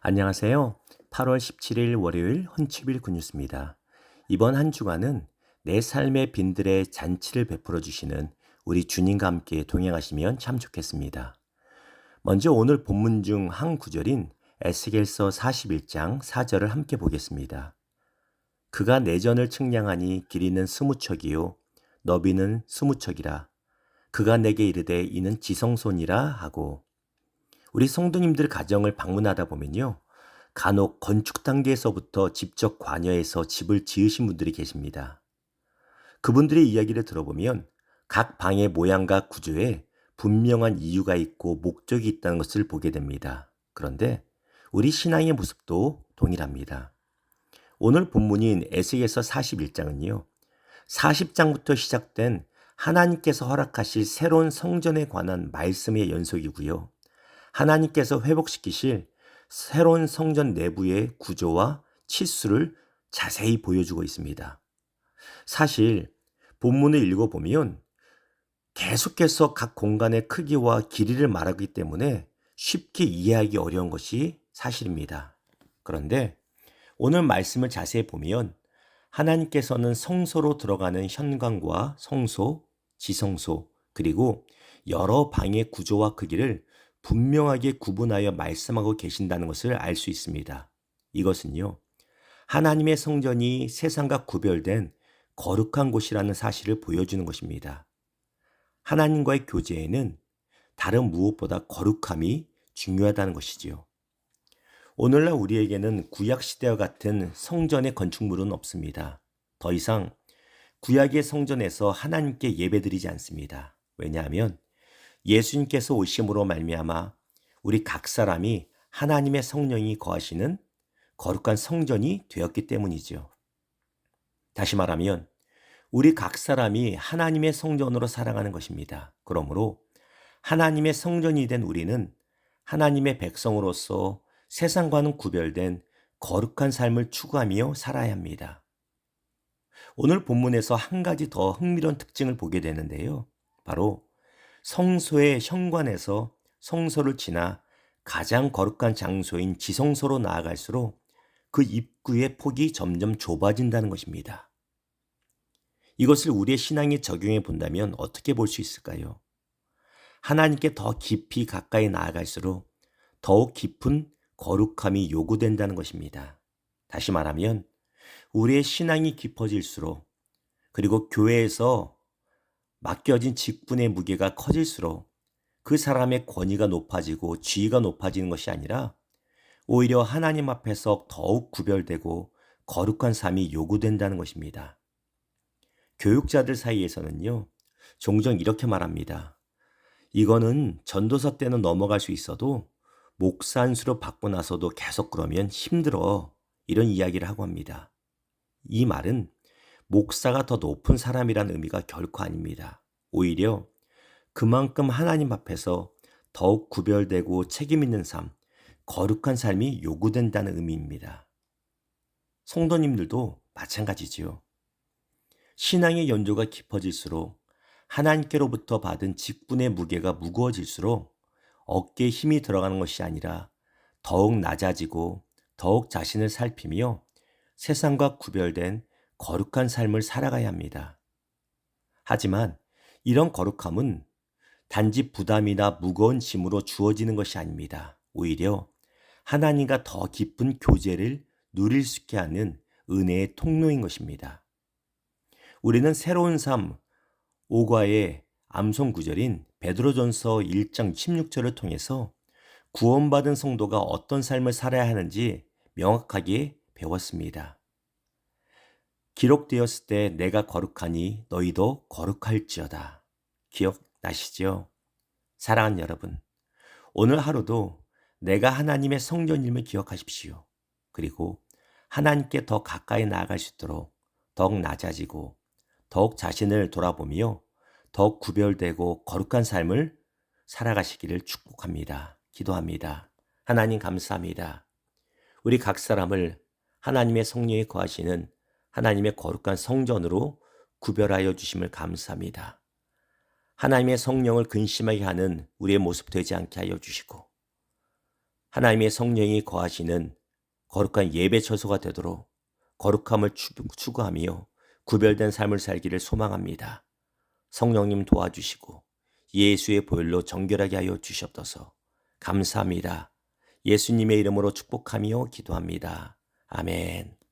안녕하세요. 8월 17일 월요일 헌치빌 굿뉴스입니다. 이번 한 주간은 내 삶의 빈들에 잔치를 베풀어 주시는 우리 주님과 함께 동행하시면 참 좋겠습니다. 먼저 오늘 본문 중 한 구절인 에스겔서 41장 4절을 함께 보겠습니다. 그가 내전을 측량하니 길이는 20척이요 너비는 20척이라. 그가 내게 이르되 이는 지성소니라 하고, 우리 성도님들 가정을 방문하다 보면요, 간혹 건축 단계에서부터 직접 관여해서 집을 지으신 분들이 계십니다. 그분들의 이야기를 들어보면 각 방의 모양과 구조에 분명한 이유가 있고 목적이 있다는 것을 보게 됩니다. 그런데 우리 신앙의 모습도 동일합니다. 오늘 본문인 에스겔서 41장은요, 40장부터 시작된 하나님께서 허락하실 새로운 성전에 관한 말씀의 연속이고요, 하나님께서 회복시키실 새로운 성전 내부의 구조와 치수를 자세히 보여주고 있습니다. 사실 본문을 읽어보면 계속해서 각 공간의 크기와 길이를 말하기 때문에 쉽게 이해하기 어려운 것이 사실입니다. 그런데 오늘 말씀을 자세히 보면 하나님께서는 성소로 들어가는 현관과 성소, 지성소, 그리고 여러 방의 구조와 크기를 분명하게 구분하여 말씀하고 계신다는 것을 알 수 있습니다. 이것은요, 하나님의 성전이 세상과 구별된 거룩한 곳이라는 사실을 보여주는 것입니다. 하나님과의 교제에는 다른 무엇보다 거룩함이 중요하다는 것이지요. 오늘날 우리에게는 구약시대와 같은 성전의 건축물은 없습니다. 더 이상 구약의 성전에서 하나님께 예배드리지 않습니다. 왜냐하면 예수님께서 오심으로 말미암아 우리 각 사람이 하나님의 성령이 거하시는 거룩한 성전이 되었기 때문이죠. 다시 말하면 우리 각 사람이 하나님의 성전으로 살아가는 것입니다. 그러므로 하나님의 성전이 된 우리는 하나님의 백성으로서 세상과는 구별된 거룩한 삶을 추구하며 살아야 합니다. 오늘 본문에서 한 가지 더 흥미로운 특징을 보게 되는데요. 바로 성소의 현관에서 성소를 지나 가장 거룩한 장소인 지성소로 나아갈수록 그 입구의 폭이 점점 좁아진다는 것입니다. 이것을 우리의 신앙에 적용해 본다면 어떻게 볼 수 있을까요? 하나님께 더 깊이 가까이 나아갈수록 더욱 깊은 거룩함이 요구된다는 것입니다. 다시 말하면 우리의 신앙이 깊어질수록, 그리고 교회에서 맡겨진 직분의 무게가 커질수록 그 사람의 권위가 높아지고 지위가 높아지는 것이 아니라 오히려 하나님 앞에서 더욱 구별되고 거룩한 삶이 요구된다는 것입니다. 교육자들 사이에서는요, 종종 이렇게 말합니다. 이거는 전도서 때는 넘어갈 수 있어도 목사 안수로 받고 나서도 계속 그러면 힘들어. 이런 이야기를 하고 합니다. 이 말은 목사가 더 높은 사람이라는 의미가 결코 아닙니다. 오히려 그만큼 하나님 앞에서 더욱 구별되고 책임 있는 삶, 거룩한 삶이 요구된다는 의미입니다. 성도님들도 마찬가지지요. 신앙의 연조가 깊어질수록 하나님께로부터 받은 직분의 무게가 무거워질수록 어깨에 힘이 들어가는 것이 아니라 더욱 낮아지고 더욱 자신을 살피며 세상과 구별된 거룩한 삶을 살아가야 합니다. 하지만 이런 거룩함은 단지 부담이나 무거운 짐으로 주어지는 것이 아닙니다. 오히려 하나님과 더 깊은 교제를 누릴 수 있게 하는 은혜의 통로인 것입니다. 우리는 새로운 삶 5과의 암송 구절인 베드로전서 1장 16절을 통해서 구원받은 성도가 어떤 삶을 살아야 하는지 명확하게 배웠습니다. 기록되었을 때 내가 거룩하니 너희도 거룩할지어다. 기억나시죠? 사랑하는 여러분, 오늘 하루도 내가 하나님의 성전임을 기억하십시오. 그리고 하나님께 더 가까이 나아갈 수 있도록 더욱 낮아지고 더욱 자신을 돌아보며 더욱 구별되고 거룩한 삶을 살아가시기를 축복합니다. 기도합니다. 하나님 감사합니다. 우리 각 사람을 하나님의 성령이 거하시는 하나님의 거룩한 성전으로 구별하여 주심을 감사합니다. 하나님의 성령을 근심하게 하는 우리의 모습 되지 않게 하여 주시고 하나님의 성령이 거하시는 거룩한 예배 처소가 되도록 거룩함을 추구하며 구별된 삶을 살기를 소망합니다. 성령님 도와주시고 예수의 보혈로 정결하게 하여 주시옵소서. 감사합니다. 예수님의 이름으로 축복하며 기도합니다. 아멘.